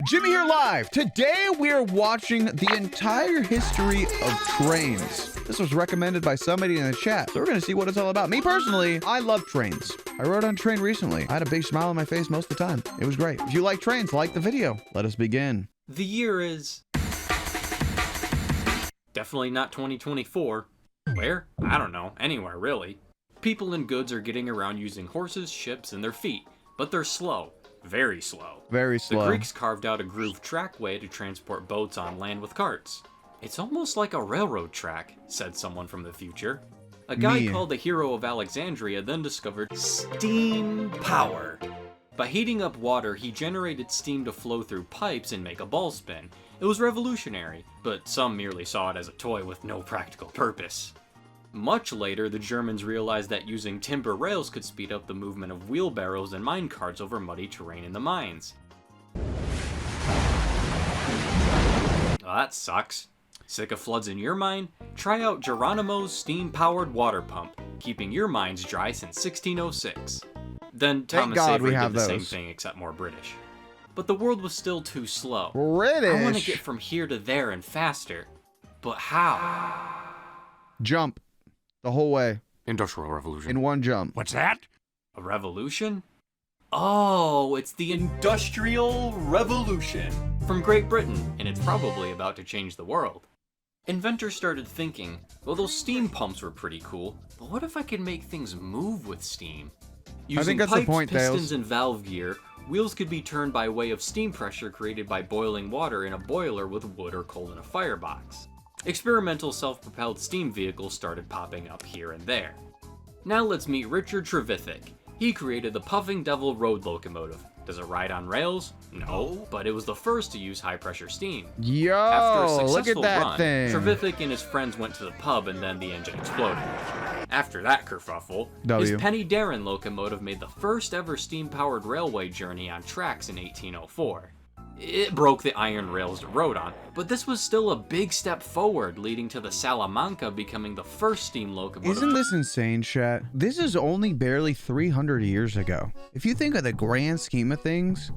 Jimmy here live. Today we're watching the entire history of trains. This was recommended by somebody in the chat, so we're gonna see what it's all about. Me personally, I love trains. I rode on a train recently. I had a big smile on my face most of the time. It was great. If you like trains, like the video. Let us begin. The year is definitely not 2024. Where? I don't know. Anywhere, really. People and goods are getting around using horses, ships, and their feet, but they're slow. Very slow. Very slow. The Greeks carved out a grooved trackway to transport boats on land with carts. It's almost like a railroad track, said someone from the future. A guy called the hero of Alexandria then discovered steam power. By heating up water, he generated steam to flow through pipes and make a ball spin. It was revolutionary, but some merely saw it as a toy with no practical purpose. Much later, the Germans realized that using timber rails could speed up the movement of wheelbarrows and mine carts over muddy terrain in the mines. Well, that sucks. Sick of floods in your mine? Try out Geronimo's steam-powered water pump, keeping your mines dry since 1606. Then Thomas Avery did the same thing, except more British. But the world was still too slow. British? I want to get from here to there and faster. But how? Jump. The whole way. Industrial Revolution. In one jump. What's that? A revolution? Oh, it's the Industrial Revolution from Great Britain, and it's probably about to change the world. Inventors started thinking, well, those steam pumps were pretty cool, but what if I could make things move with steam? Using pipes, pistons, and valve gear, wheels could be turned by way of steam pressure created by boiling water in a boiler with wood or coal in a firebox. Experimental self-propelled steam vehicles started popping up here and there. Now let's meet Richard Trevithick. He created the Puffing Devil road locomotive. Does it ride on rails? No, but it was the first to use high-pressure steam. Yo, After a successful look at that run, thing. Trevithick and his friends went to the pub and then the engine exploded. After that kerfuffle, his Penny Darren locomotive made the first ever steam-powered railway journey on tracks in 1804. It broke the iron rails it rode on, but this was still a big step forward, leading to the Salamanca becoming the first steam locomotive. Isn't this insane, chat? This is only barely 300 years ago. If you think of the grand scheme of things,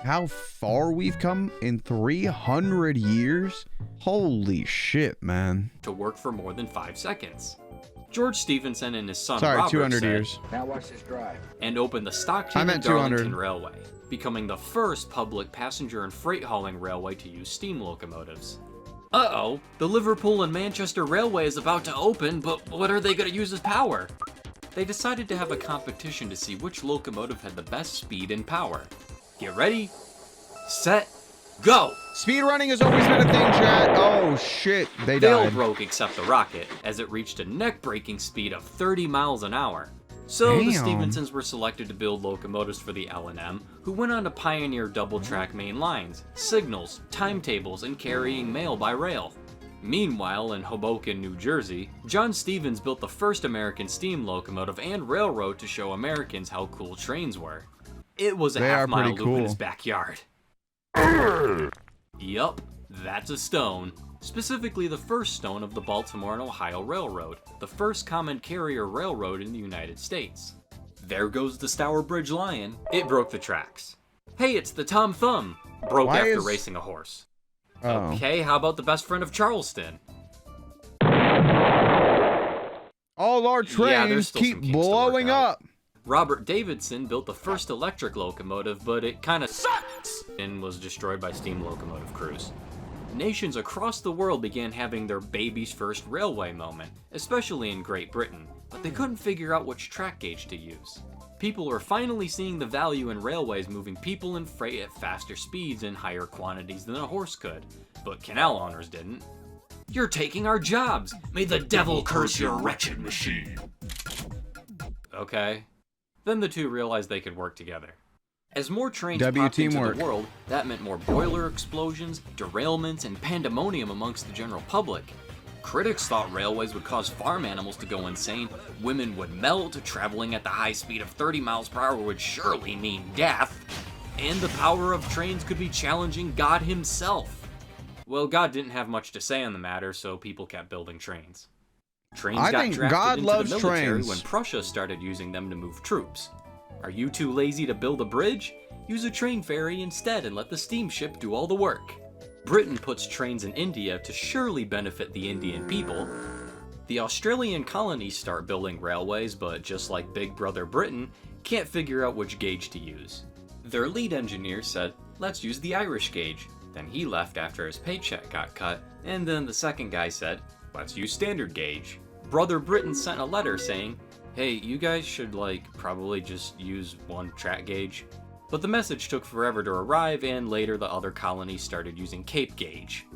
how far we've come in 300 years? Holy shit, man. To work for more than 5 seconds. George Stephenson and his son Sorry, Robert 200 said, years. Now watch this drive. And opened the Stockton and 200. Darlington Railway, becoming the first public passenger and freight hauling railway to use steam locomotives. Uh-oh, the Liverpool and Manchester Railway is about to open, but what are they going to use as power? They decided to have a competition to see which locomotive had the best speed and power. Get ready, set, go! Speed running has always been a thing, chat. Oh shit, they all died. broke except the rocket, as it reached a neck-breaking speed of 30 miles an hour. So the Stephensons were selected to build locomotives for the L&M, who went on to pioneer double-track main lines, signals, timetables, and carrying mail by rail. Meanwhile, in Hoboken, New Jersey, John Stevens built the first American steam locomotive and railroad to show Americans how cool trains were. It was a half-mile loop in his backyard. Yup, that's a stone. Specifically the first stone of the Baltimore and Ohio Railroad, the first common carrier railroad in the United States. There goes the Stourbridge Lion. It broke the tracks. Hey, it's the Tom Thumb. Broke after racing a horse. Okay, how about the best friend of Charleston? All our trains keep blowing up. Robert Davidson built the first electric locomotive, but it kinda sucks and was destroyed by steam locomotive crews. Nations across the world began having their baby's first railway moment, especially in Great Britain, but they couldn't figure out which track gauge to use. People were finally seeing the value in railways moving people and freight at faster speeds and higher quantities than a horse could, but canal owners didn't. You're taking our jobs! May the devil curse your wretched machine! Okay. Then the two realized they could work together. As more trains popped into the world, that meant more boiler explosions, derailments, and pandemonium amongst the general public. Critics thought railways would cause farm animals to go insane, women would melt, traveling at the high speed of 30 miles per hour would surely mean death, and the power of trains could be challenging God himself. Well, God didn't have much to say on the matter, so people kept building trains. Trains got drafted into the military when Prussia started using them to move troops. Are you too lazy to build a bridge? Use a train ferry instead and let the steamship do all the work. Britain puts trains in India to surely benefit the Indian people. The Australian colonies start building railways, but just like Big Brother Britain, can't figure out which gauge to use. Their lead engineer said, let's use the Irish gauge. Then he left after his paycheck got cut, and then the second guy said, let's use standard gauge. Brother Britain sent a letter saying, hey, you guys should probably just use one track gauge. But the message took forever to arrive, and later the other colonies started using Cape gauge.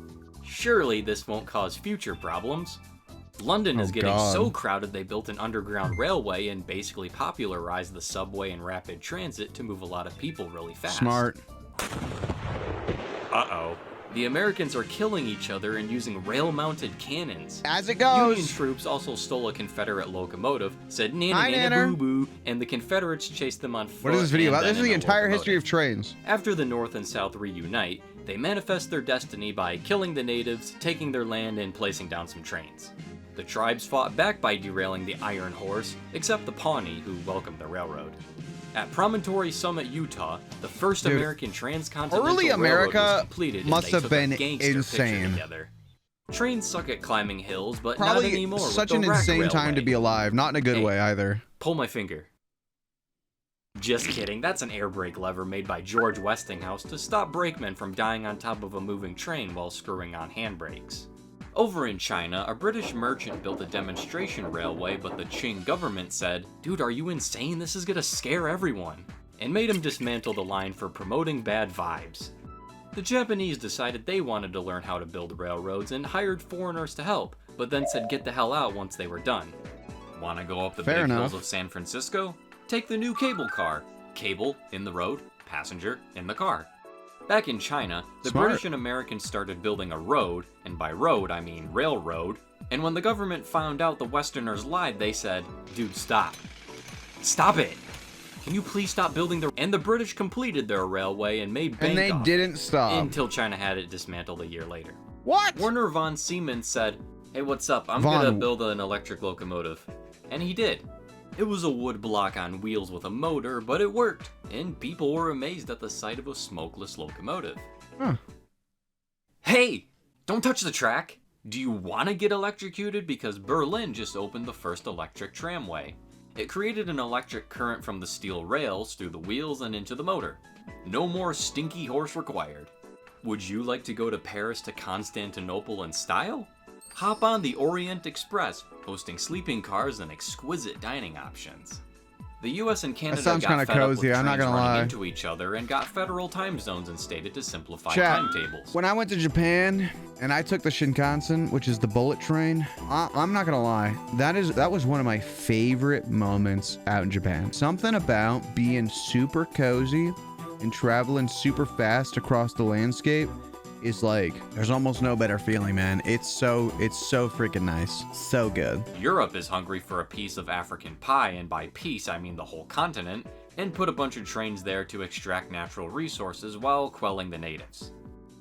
Surely this won't cause future problems. London is getting so crowded they built an underground railway and basically popularized the subway and rapid transit to move a lot of people really fast. Smart. Uh-oh. The Americans are killing each other and using rail-mounted cannons. As it goes. Union troops also stole a Confederate locomotive, said nana boo-boo, and the Confederates chased them on foot. What is this video about? This is the entire locomotive. history of trains. After the North and South reunite, they manifest their destiny by killing the natives, taking their land, and placing down some trains. The tribes fought back by derailing the Iron Horse, except the Pawnee, who welcomed the railroad. At Promontory Summit, Utah, the first American Transcontinental early Railroad America was completed, and must they have took been a gangster insane. picture together. Trains suck at climbing hills, but not Probably anymore. such with an the rack insane time to railway. be alive. Not in a good way either. Pull my finger. Just kidding, that's an air brake lever made by George Westinghouse to stop brakemen from dying on top of a moving train while screwing on handbrakes. Over in China, a British merchant built a demonstration railway, but the Qing government said, dude, are you insane? This is gonna scare everyone, and made him dismantle the line for promoting bad vibes. The Japanese decided they wanted to learn how to build railroads and hired foreigners to help, but then said get the hell out once they were done. Wanna go up the big hills of San Francisco? Take the new cable car. Cable in the road, passenger in the car. Back in China, the British and Americans started building a road, and by road I mean railroad, and when the government found out the Westerners lied, they said, dude, stop. Stop it! Can you please stop building the... And the British completed their railway and made bank And they off didn't it, stop. until China had it dismantled a year later. What? Werner von Siemens said, hey, what's up? I'm gonna build an electric locomotive. And he did. It was a wood block on wheels with a motor, but it worked, and people were amazed at the sight of a smokeless locomotive. Huh. Hey! Don't touch the track! Do you want to get electrocuted? Because Berlin just opened the first electric tramway. It created an electric current from the steel rails through the wheels and into the motor. No more stinky horse required. Would you like to go to Paris to Constantinople in style? Hop on the Orient Express, hosting sleeping cars and exquisite dining options. The US and Canada got fed up with cozy, I'm not trains gonna running lie. into each other and got federal time zones instated to simplify Chat, timetables. when I went to Japan and I took the Shinkansen, which is the bullet train, I'm not gonna lie, that was one of my favorite moments out in Japan. Something about being super cozy and traveling super fast across the landscape is like, there's almost no better feeling, man. It's so freaking nice. So good. Europe is hungry for a piece of African pie, and by piece I mean the whole continent, and put a bunch of trains there to extract natural resources while quelling the natives.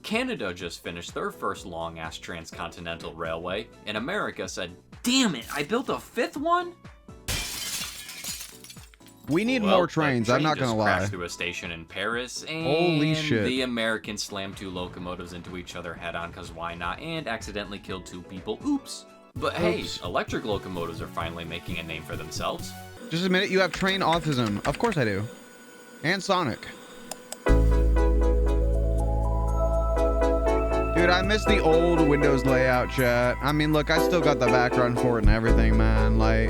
Canada just finished their first long-ass transcontinental railway, and America said, damn it, I built a fifth one? We need more trains, I'm not gonna lie. Crashed through a station in Paris, and Holy shit. the Americans slammed two locomotives into each other head-on, cause why not, and accidentally killed two people. Oops. But hey, electric locomotives are finally making a name for themselves. Just admit it, you have train autism. Of course I do. And Sonic. Dude, I miss the old Windows layout, chat. I mean, look, I still got the background for it and everything, man. Like,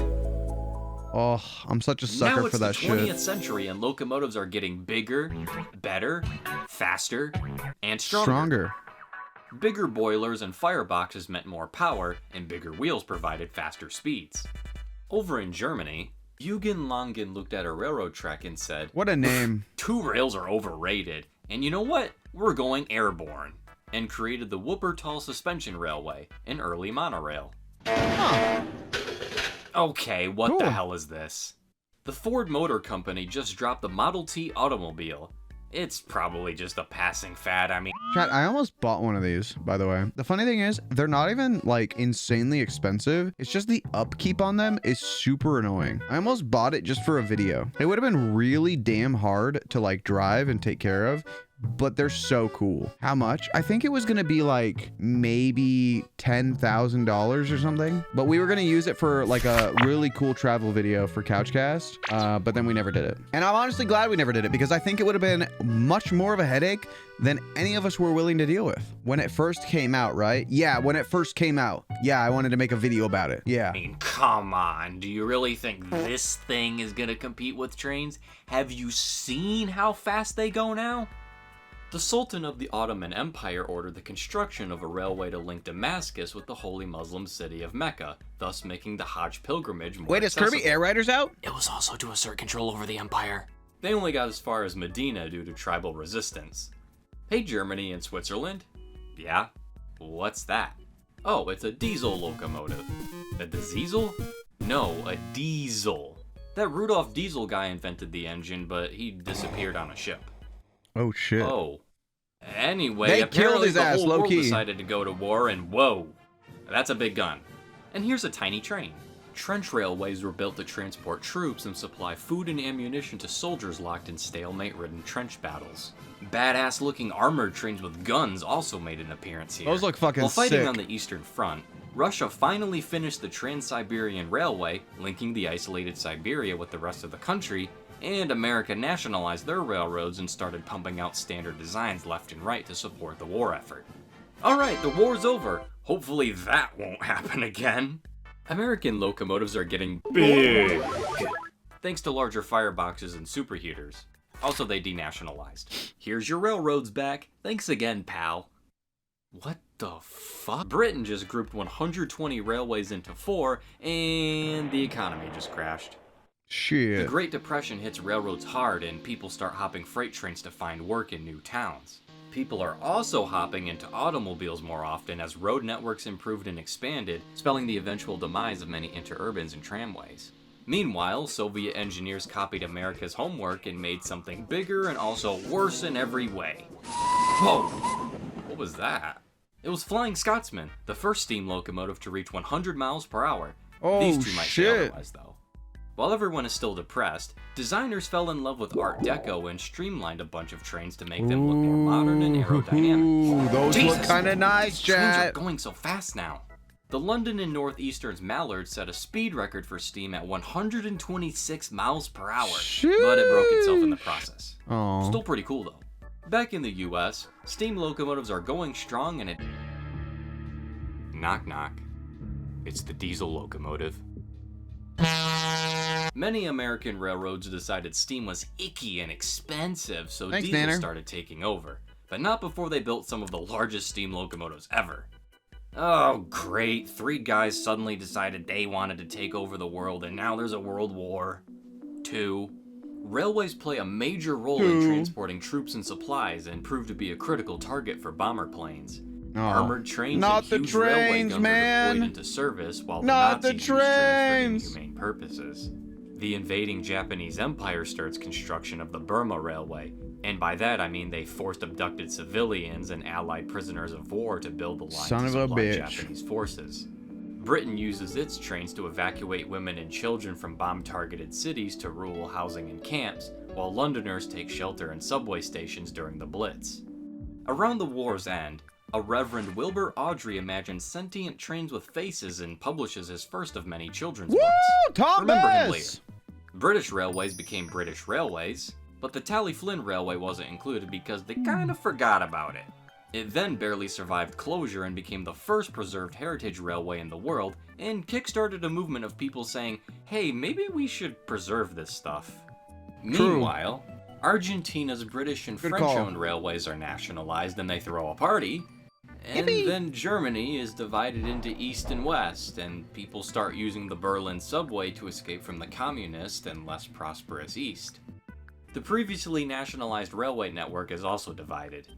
oh, I'm such a sucker for that shit. Now it's the 20th century and locomotives are getting bigger, better, faster, and stronger. Bigger boilers and fireboxes meant more power, and bigger wheels provided faster speeds. Over in Germany, Eugen Langen looked at a railroad track and said, what a name. Two rails are overrated, and you know what? We're going airborne. And created the Wuppertal Suspension Railway, an early monorail. Huh. Okay, what the hell is this? The Ford Motor Company just dropped the Model T automobile. It's probably just a passing fad, I mean. Chat, I almost bought one of these, by the way. The funny thing is, they're not even like insanely expensive. It's just the upkeep on them is super annoying. I almost bought it just for a video. It would have been really damn hard to like drive and take care of, but they're so cool. How much? I think it was gonna be like maybe $10,000 or something, but we were gonna use it for like a really cool travel video for Couchcast, but then we never did it. And I'm honestly glad we never did it because I think it would have been much more of a headache than any of us were willing to deal with. When it first came out, right? Yeah, when it first came out. Yeah, I wanted to make a video about it. Yeah. I mean, come on. Do you really think this thing is gonna compete with trains? Have you seen how fast they go now? The Sultan of the Ottoman Empire ordered the construction of a railway to link Damascus with the holy Muslim city of Mecca, thus making the Hajj pilgrimage more accessible. Wait, is Kirby Air Riders out? It was also to assert control over the empire. They only got as far as Medina due to tribal resistance. Hey, Germany and Switzerland? Yeah? What's that? Oh, it's a diesel locomotive. A diesel? No, a diesel. That Rudolf Diesel guy invented the engine, but he disappeared on a ship. Oh shit. Oh. Anyway, they apparently killed his the ass, whole low world key. decided to go to war, and whoa, that's a big gun. And here's a tiny train. Trench railways were built to transport troops and supply food and ammunition to soldiers locked in stalemate-ridden trench battles. Badass-looking armored trains with guns also made an appearance here. Those look fucking While fighting sick. on the Eastern Front, Russia finally finished the Trans-Siberian Railway, linking the isolated Siberia with the rest of the country, and America nationalized their railroads and started pumping out standard designs left and right to support the war effort. Alright, the war's over. Hopefully that won't happen again. American locomotives are getting big, thanks to larger fireboxes and superheaters. Also, they denationalized. Here's your railroads back. Thanks again, pal. What the fuck? Britain just grouped 120 railways into 4, and the economy just crashed. Shit. The Great Depression hits railroads hard, and people start hopping freight trains to find work in new towns. People are also hopping into automobiles more often as road networks improved and expanded, spelling the eventual demise of many interurbans and tramways. Meanwhile, Soviet engineers copied America's homework and made something bigger and also worse in every way. Whoa! What was that? It was Flying Scotsman, the first steam locomotive to reach 100 miles per hour. Oh, These two might say shit. otherwise, though. While everyone is still depressed, designers fell in love with Art Deco and streamlined a bunch of trains to make them look more modern and aerodynamic. Ooh, those Jesus, look kind of nice, Trains are chat. going so fast now. The London and Northeastern's Mallard set a speed record for steam at 126 miles per hour, but it broke itself in the process. Oh. Still pretty cool though. Back in the US, steam locomotives are going strong and it... Knock knock. It's the diesel locomotive. Many American railroads decided steam was icky and expensive, so Thanks, diesel Nanner. started taking over. But not before they built some of the largest steam locomotives ever. Oh, great. 3 guys suddenly decided they wanted to take over the world, and now there's a world war. 2. Railways play a major role in transporting troops and supplies and prove to be a critical target for bomber planes. Oh. Armored trains Not and the huge railway trains, guns are man. deployed into service, while the Not the Nazis used trains trains. for inhumane purposes. The invading Japanese Empire starts construction of the Burma Railway, and by that I mean they forced abducted civilians and allied prisoners of war to build the line Son to of a supply bitch. Japanese forces. Britain uses its trains to evacuate women and children from bomb-targeted cities to rural housing and camps, while Londoners take shelter in subway stations during the Blitz. Around the war's end, a Reverend Wilbur Awdry imagines sentient trains with faces and publishes his first of many children's Woo! books. Thomas! Remember him later. British railways became British Railways, but the Tally-Flynn Railway wasn't included because they kind of forgot about it. It then barely survived closure and became the first preserved heritage railway in the world, and kickstarted a movement of people saying, hey, maybe we should preserve this stuff. True. Meanwhile, Argentina's British and Good French-owned railways are nationalized and they throw a party. And Yippee. then Germany is divided into East and West, and people start using the Berlin subway to escape from the communist and less prosperous East. The previously nationalized railway network is also divided.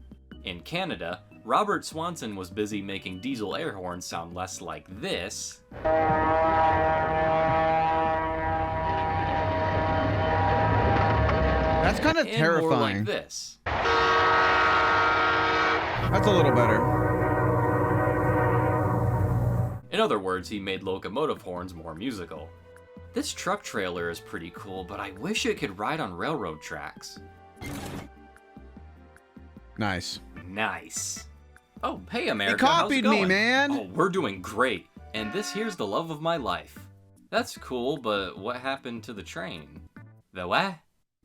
In Canada, Robert Swanson was busy making diesel air horns sound less like this, That's kind of and more like terrifying. this. That's a little better. In other words, he made locomotive horns more musical. This truck trailer is pretty cool, but I wish it could ride on railroad tracks. Nice. Nice. Oh, hey America, He copied how's it me, going? man. Oh, we're doing great. And this here's the love of my life. That's cool, but what happened to the train? The what?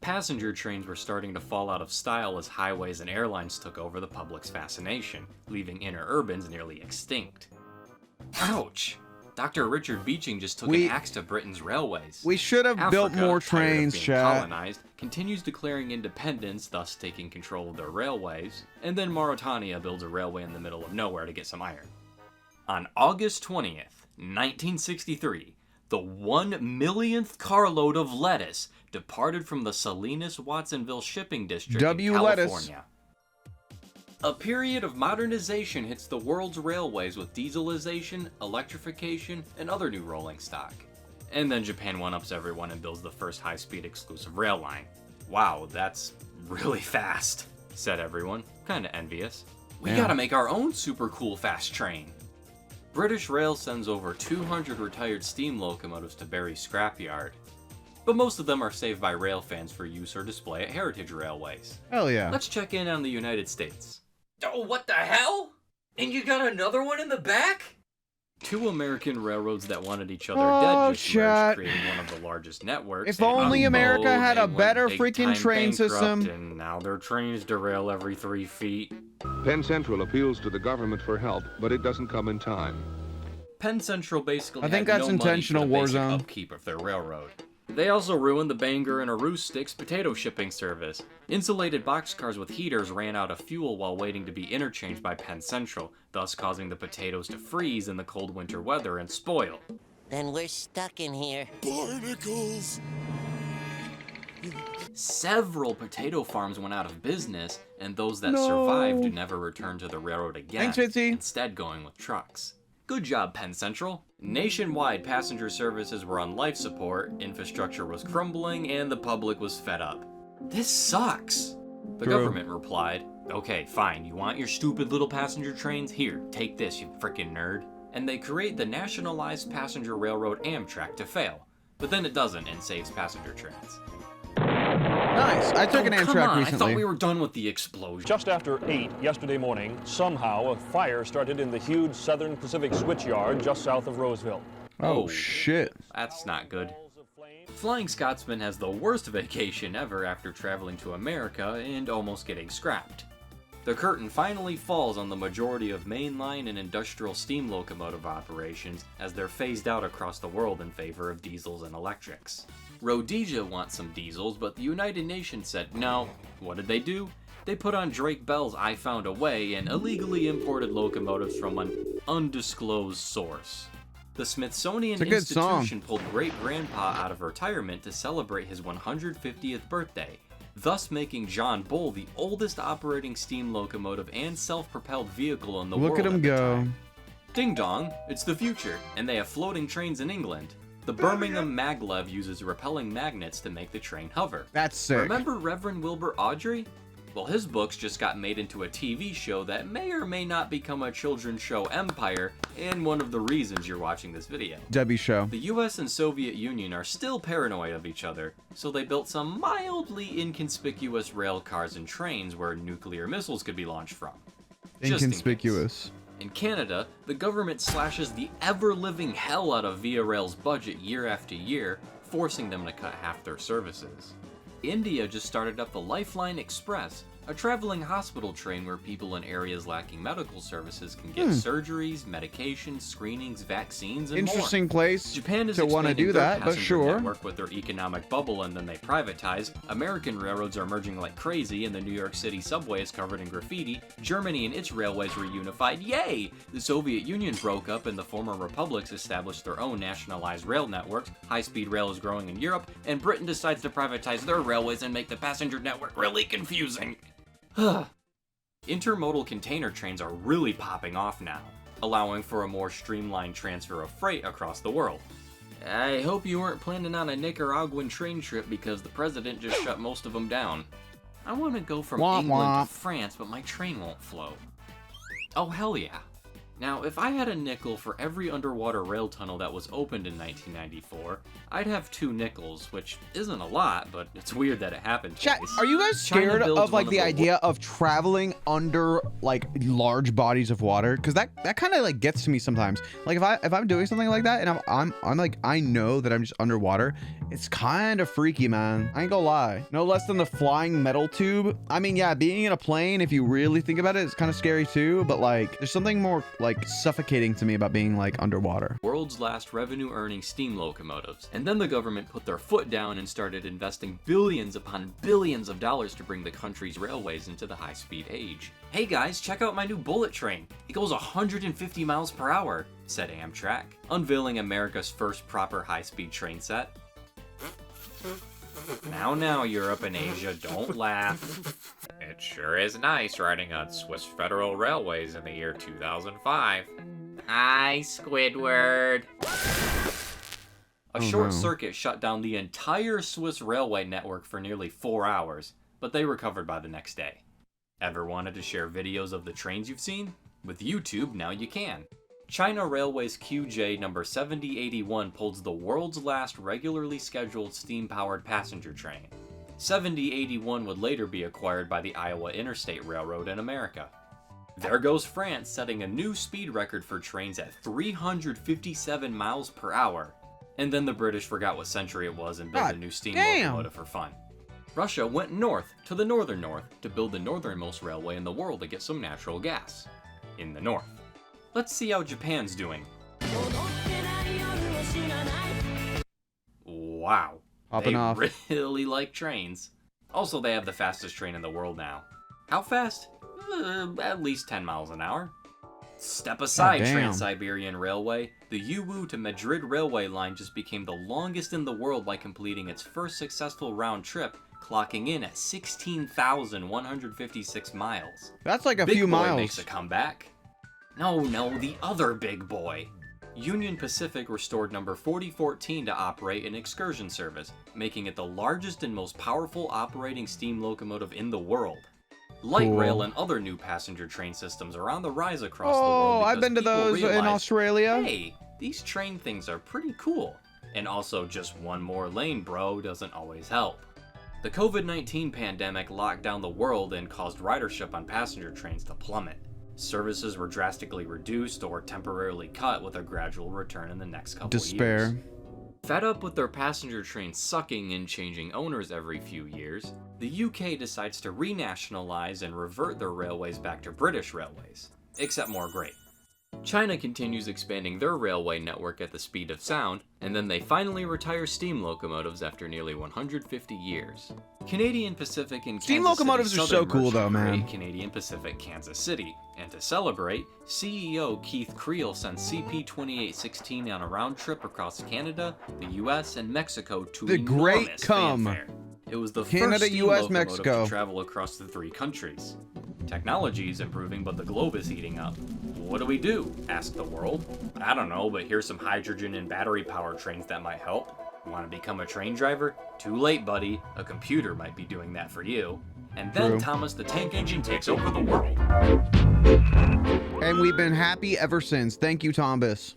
Passenger trains were starting to fall out of style as highways and airlines took over the public's fascination, leaving inner urbans nearly extinct. Ouch! Dr. Richard Beeching just took an axe to Britain's railways. We should have built more trains, chat. Colonized, continues declaring independence, thus taking control of their railways, and then Mauritania builds a railway in the middle of nowhere to get some iron. On August 20th, 1963, the 1,000,000th carload of lettuce departed from the Salinas-Watsonville shipping district in California. Lettuce. A period of modernization hits the world's railways with dieselization, electrification, and other new rolling stock. And then Japan one-ups everyone and builds the first high-speed exclusive rail line. Wow, that's really fast, said everyone, kinda envious. We gotta make our own super cool fast train. British Rail sends over 200 retired steam locomotives to Barry's scrapyard. But most of them are saved by rail fans for use or display at heritage railways. Hell yeah. Let's check in on the United States. Oh, what the hell? And you got another one in the back? Two American railroads that wanted each other dead just merged, creating one of the largest networks. If only America had a better freaking train system. And now their trains derail every 3 feet. Penn Central appeals to the government for help, but it doesn't come in time. Penn Central basically I think had that's no intentional, money for the basic Warzone. upkeep of their railroad. They also ruined the Bangor and Aroostook Sticks potato shipping service. Insulated boxcars with heaters ran out of fuel while waiting to be interchanged by Penn Central, thus causing the potatoes to freeze in the cold winter weather and spoil. Then we're stuck in here. Barnacles! Several potato farms went out of business, and those that survived never returned to the railroad again, Thanks, Fitzy. instead going with trucks. Good job, Penn Central. Nationwide passenger services were on life support, infrastructure was crumbling, and the public was fed up. This sucks. The government replied, okay, fine, you want your stupid little passenger trains? Here, take this, you frickin' nerd. And they create the nationalized passenger railroad Amtrak to fail. But then it doesn't and saves passenger trains. Nice. I took an come Amtrak on, recently. I thought we were done with the explosion. Just after 8 yesterday morning, somehow a fire started in the huge Southern Pacific switchyard just south of Roseville. Oh, shit. That's not good. Flying Scotsman has the worst vacation ever after traveling to America and almost getting scrapped. The curtain finally falls on the majority of mainline and industrial steam locomotive operations as they're phased out across the world in favor of diesels and electrics. Rhodesia wants some diesels, but the United Nations said no. What did they do? They put on Drake Bell's I Found a Way and illegally imported locomotives from an undisclosed source. The Smithsonian Institution pulled great-grandpa out of retirement to celebrate his 150th birthday, thus making John Bull the oldest operating steam locomotive and self-propelled vehicle in the world. Look at him go. Ding dong, it's the future, and they have floating trains in England. The Birmingham maglev uses repelling magnets to make the train hover. That's sick. Remember Reverend Wilbur Awdry? Well, his books just got made into a TV show that may or may not become a children's show empire, and one of the reasons you're watching this video. Debbie show. The US and Soviet Union are still paranoid of each other, so they built some mildly inconspicuous rail cars and trains where nuclear missiles could be launched from. Just in Inconspicuous. In Canada, the government slashes the ever-living hell out of Via Rail's budget year after year, forcing them to cut half their services. India just started up the Lifeline Express, a traveling hospital train where people in areas lacking medical services can get surgeries, medications, screenings, vaccines, and Interesting more. place Japan is to want to expanding do their that, but passenger sure. network with their economic bubble, and then they privatize. American railroads are merging like crazy, and the New York City subway is covered in graffiti. Germany and its railways were unified. Yay! The Soviet Union broke up, and the former republics established their own nationalized rail networks. High-speed rail is growing in Europe, and Britain decides to privatize their railways and make the passenger network really confusing. Intermodal container trains are really popping off now, allowing for a more streamlined transfer of freight across the world. I hope you weren't planning on a Nicaraguan train trip because the president just shut most of them down. I want to go from England to France, but my train won't flow. Oh, hell yeah. Now, if I had a nickel for every underwater rail tunnel that was opened in 1994, I'd have 2 nickels, which isn't a lot, but it's weird that it happened Chat, twice. are you guys China scared builds of like one the the idea of traveling under like large bodies of water? Because that kind of like gets to me sometimes. Like if I'm doing something like that and I'm like, I know that I'm just underwater, it's kind of freaky, man. I ain't gonna lie. No less than the flying metal tube. I mean, yeah, being in a plane, if you really think about it, it's kind of scary too. But like, there's something more like suffocating to me about being like underwater. World's last revenue-earning steam locomotives. And then the government put their foot down and started investing billions upon billions of dollars to bring the country's railways into the high-speed age. Hey guys, check out my new bullet train. It goes 150 miles per hour, said Amtrak, unveiling America's first proper high-speed train set. Now, Europe and Asia, don't laugh. It sure is nice riding on Swiss Federal Railways in the year 2005. Hi, Squidward. A short circuit shut down the entire Swiss railway network for nearly 4 hours, but they recovered by the next day. Ever wanted to share videos of the trains you've seen? With YouTube, now you can. China Railways QJ number 7081 pulls the world's last regularly scheduled steam-powered passenger train. 7081 would later be acquired by the Iowa Interstate Railroad in America. There goes France setting a new speed record for trains at 357 miles per hour. And then the British forgot what century it was and built a new steam locomotive for fun. Russia went north to the northern north to build the northernmost railway in the world to get some natural gas. In the north. Let's see how Japan's doing. Wow. Hopping off. They really like trains. Also, they have the fastest train in the world now. How fast? At least 10 miles an hour. Step aside, Trans-Siberian Railway. The Yiwu to Madrid railway line just became the longest in the world by completing its first successful round trip, clocking in at 16,156 miles. That's like a Big few Boy miles. makes a comeback. No, the other Big Boy. Union Pacific restored number 4014 to operate an excursion service, making it the largest and most powerful operating steam locomotive in the world. Light rail and other new passenger train systems are on the rise across the world. Oh, I've been to those in Australia. Hey, these train things are pretty cool. And also, just one more lane, bro, doesn't always help. The COVID-19 pandemic locked down the world and caused ridership on passenger trains to plummet. Services were drastically reduced or temporarily cut with a gradual return in the next couple of years. Fed up with their passenger trains sucking and changing owners every few years, the UK decides to renationalize and revert their railways back to British railways, except more great. China continues expanding their railway network at the speed of sound, and then they finally retire steam locomotives after nearly 150 years. Canadian Pacific and Steam Kansas locomotives City are so Southern cool merged though, to man. create Canadian Pacific Kansas City, and to celebrate, CEO Keith Creel sent CP2816 on a round trip across Canada, the US, and Mexico to The great enormous cum. fanfare. It was the Canada, first steam US, locomotive Mexico. to travel across the 3 countries. Technology is improving, but the globe is heating up. What do we do? Asked the world. I don't know, but here's some hydrogen and battery powered trains that might help. Want to become a train driver? Too late, buddy. A computer might be doing that for you. And then True. Thomas the Tank Engine takes over the world. And we've been happy ever since. Thank you, Tombus.